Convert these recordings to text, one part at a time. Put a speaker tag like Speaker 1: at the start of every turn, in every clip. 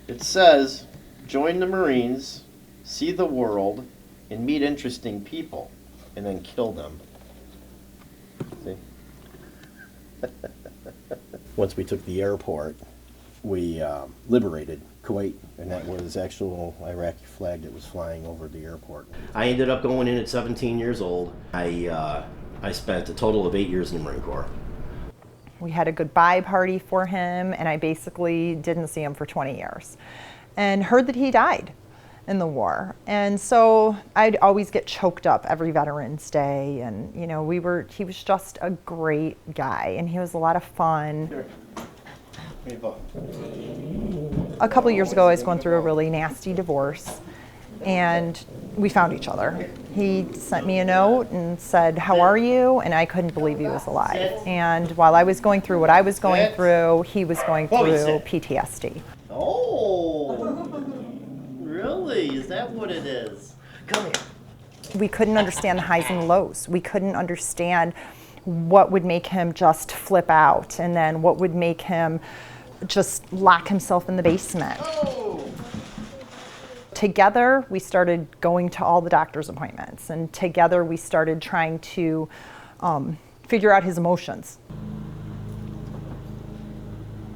Speaker 1: It says, join the Marines, see the world, and meet interesting people, and then kill them. See? Once we took the airport, we liberated Kuwait, and that was actual Iraqi flag that was flying over the airport. I ended up going in at 17 years old. I spent a total of 8 years in the Marine Corps.
Speaker 2: We had a goodbye party for him, and I basically didn't see him for 20 years and heard that he died in the war. And so I'd always get choked up every Veterans Day, and you know, he was just a great guy, and he was a lot of fun. A couple of years ago, I was going through a really nasty divorce, and we found each other. He sent me a note and said, "How are you?" And I couldn't believe he was alive. And while I was going through what I was going through, he was going through PTSD.
Speaker 1: Oh, really? Is that what it is? Come here.
Speaker 2: We couldn't understand the highs and lows. We couldn't understand what would make him just flip out, and then what would make him just lock himself in the basement.
Speaker 1: Oh.
Speaker 2: Together, we started going to all the doctor's appointments, and together we started trying to figure out his emotions.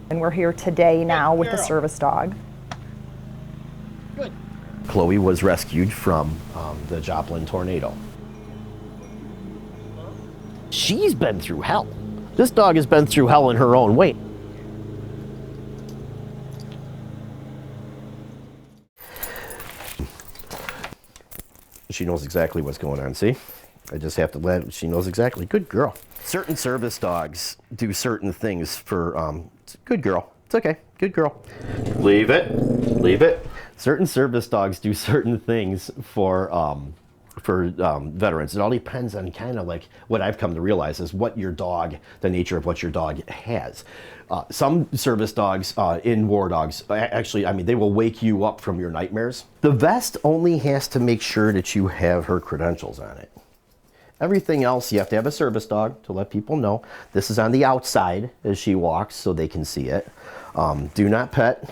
Speaker 2: And we're here today now with a service dog.
Speaker 1: Good. Chloe was rescued from the Joplin tornado. She's been through hell. This dog has been through hell in her own way. She knows exactly what's going on, see? I just have to she knows exactly. Good girl. Certain service dogs do certain things for, good girl. It's okay, good girl. Leave it, leave it. Certain service dogs do certain things for veterans. It all depends on kind of like what I've come to realize is what your dog, the nature of what your dog has. Some service dogs, in war dogs, actually, I mean, they will wake you up from your nightmares. The vest only has to make sure that you have her credentials on it. Everything else, you have to have a service dog to let people know. This is on the outside as she walks so they can see it. Do not pet.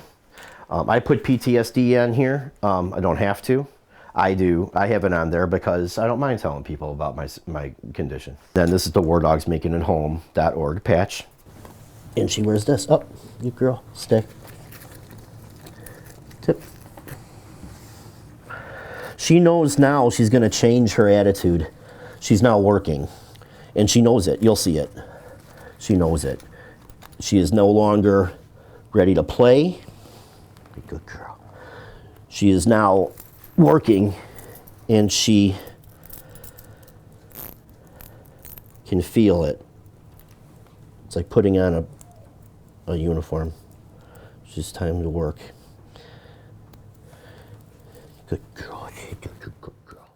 Speaker 1: I put PTSD on here. I don't have to. I do. I have it on there because I don't mind telling people about my condition. Then this is the WarDogsMakingItHome.org patch. And she wears this. Oh, you girl, stay. Tip. She knows now she's going to change her attitude. She's now working. And she knows it. You'll see it. She knows it. She is no longer ready to play. Good girl. She is now working, and she can feel it. It's like putting on a uniform. It's just time to work. Good girl. Good girl.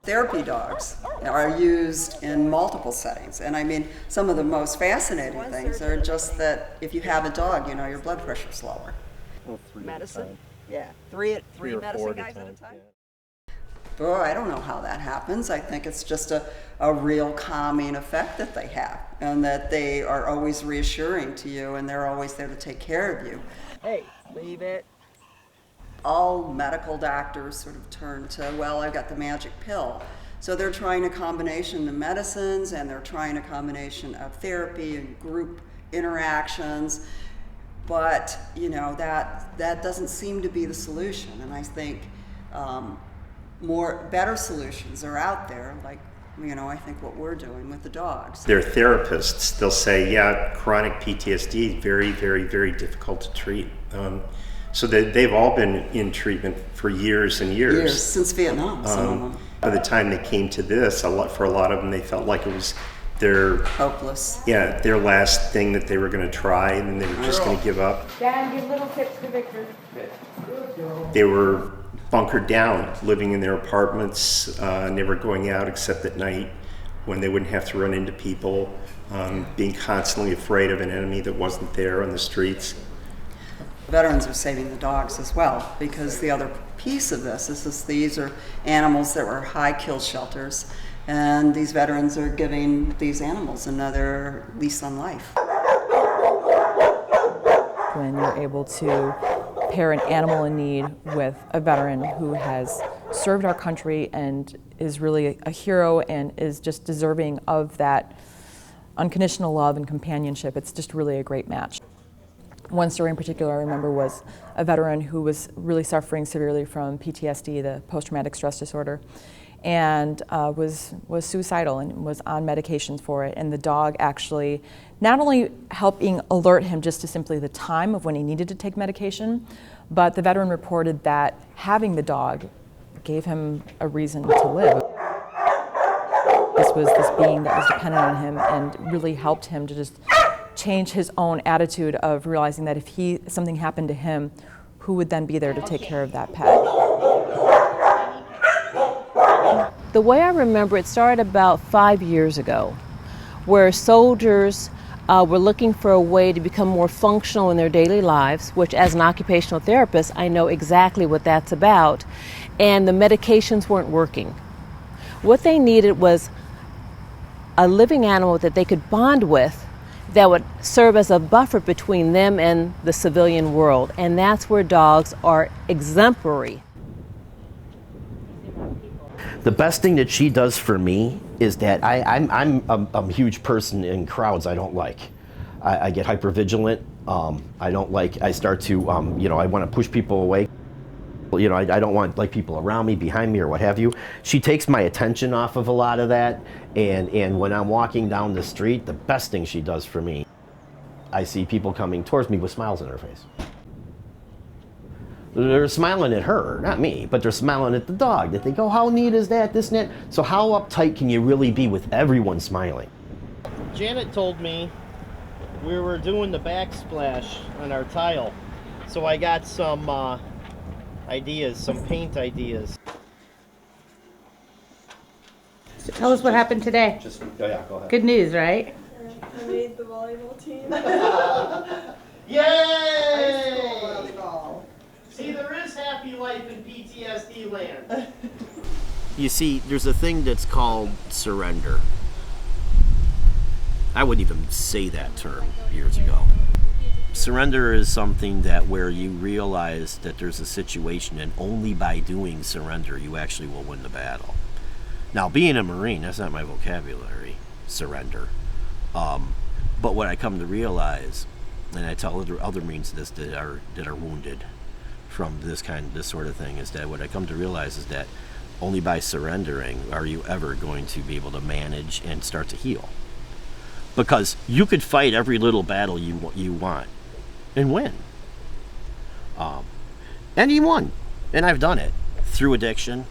Speaker 3: Therapy dogs are used in multiple settings, and I mean, some of the most fascinating things are just that if you have a dog, you know, your blood pressure's lower.
Speaker 4: Well,
Speaker 3: Medicine? Yeah, three medicine guys at a time?
Speaker 4: Yeah.
Speaker 3: Oh, I don't know how that happens. I think it's just a real calming effect that they have, and that they are always reassuring to you, and they're always there to take care of you.
Speaker 4: Hey, leave it.
Speaker 3: All medical doctors sort of turn to, well, I've got the magic pill. So they're trying a combination of medicines, and they're trying a combination of therapy and group interactions. But, you know, that doesn't seem to be the solution. And I think better solutions are out there, like, you know, I think what we're doing with the dogs.
Speaker 5: They're therapists. They'll say, yeah, chronic PTSD is very, very, very difficult to treat. So they've all been in treatment for years and years.
Speaker 3: Years, since Vietnam, some of them.
Speaker 5: By the time they came to this, for a lot of them, they felt like it was their
Speaker 3: hopeless.
Speaker 5: Yeah, their last thing that they were going to try, and then they were just going to give up.
Speaker 6: Dad, give little tips to Victor.
Speaker 5: They were bunkered down, living in their apartments, never going out except at night when they wouldn't have to run into people, being constantly afraid of an enemy that wasn't there on the streets.
Speaker 3: Veterans are saving the dogs as well, because the other piece of this is these are animals that were high kill shelters, and these veterans are giving these animals another lease on life.
Speaker 7: when you're able to pair an animal in need with a veteran who has served our country and is really a hero and is just deserving of that unconditional love and companionship. It's just really a great match. One story in particular I remember was a veteran who was really suffering severely from PTSD, the post-traumatic stress disorder, and was suicidal and was on medications for it. And the dog actually not only helping alert him just to simply the time of when he needed to take medication, but the veteran reported that having the dog gave him a reason to live. This was this being that was dependent on him and really helped him to just change his own attitude of realizing that if something happened to him, who would then be there to take care of that pet?
Speaker 8: The way I remember it started about 5 years ago, where soldiers were looking for a way to become more functional in their daily lives, which as an occupational therapist, I know exactly what that's about, and the medications weren't working. What they needed was a living animal that they could bond with that would serve as a buffer between them and the civilian world. And that's where dogs are exemplary.
Speaker 1: The best thing that she does for me is that I'm a huge person in crowds I don't like. I get hypervigilant. I start to, I want to push people away. I don't want people around me, behind me, or what have you. She takes my attention off of a lot of that, and when I'm walking down the street, the best thing she does for me, I see people coming towards me with smiles on their face. They're smiling at her, not me, but they're smiling at the dog. That they go, how neat is that, this and that. So how uptight can you really be with everyone smiling?
Speaker 9: Janet told me we were doing the backsplash on our tile, so I got some ideas, some paint ideas.
Speaker 6: So tell us what happened today.
Speaker 1: Go ahead.
Speaker 6: Good news, right?
Speaker 4: I made the volleyball team.
Speaker 9: Yay! See, there is happy life in PTSD land.
Speaker 1: You see, there's a thing that's called surrender. I wouldn't even say that term years ago. Surrender is something that where you realize that there's a situation and only by doing surrender you actually will win the battle. Now, being a Marine, that's not my vocabulary, surrender. But what I come to realize, and I tell other Marines this that are wounded from this sort of thing, is that what I come to realize is that only by surrendering are you ever going to be able to manage and start to heal. Because you could fight every little battle you want and win. And he won. And I've done it through addiction.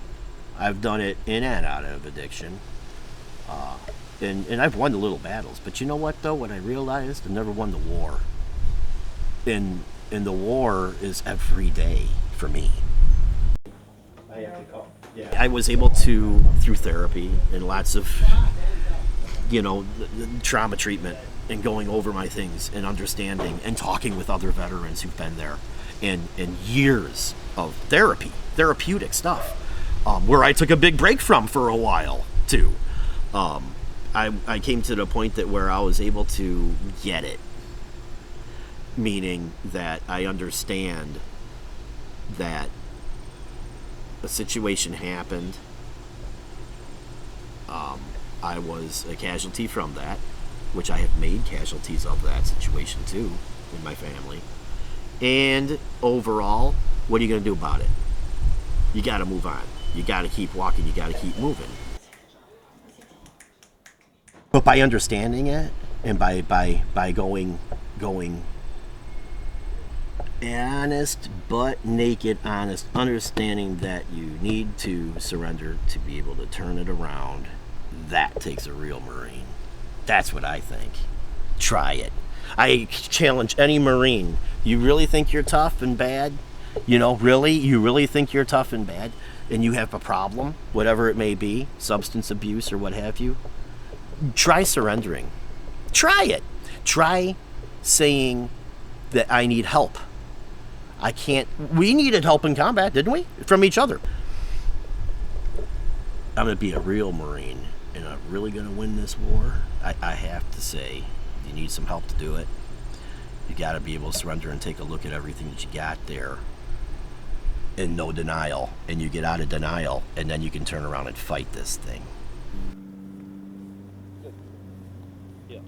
Speaker 1: I've done it in and out of addiction. And I've won the little battles. But you know what, though? What I realized, I never won the war. And the war is every day for me. I was able to, through therapy and lots of, trauma treatment and going over my things and understanding and talking with other veterans who've been there and years of therapeutic stuff, where I took a big break from for a while too. I came to the point that where I was able to get it, meaning that I understand that a situation happened. I was a casualty from that, which I have made casualties of that situation too in my family. And overall, what are you going to do about it? You got to move on. You got to keep walking. You got to keep moving. But by understanding it and by going honest but naked honest, understanding that you need to surrender to be able to turn it around, that takes a real Marine. That's what I think. Try it. I challenge any Marine. You really think you're tough and bad? Really? You really think you're tough and bad? And you have a problem, whatever it may be, substance abuse or what have you? Try surrendering. Try it. Try saying that I need help. I can't. We needed help in combat, didn't we? From each other. I'm going to be a real Marine, and I'm really going to win this war. I have to say, you need some help to do it. You got to be able to surrender and take a look at everything that you got there in no denial. And you get out of denial, and then you can turn around and fight this thing.
Speaker 9: Yeah.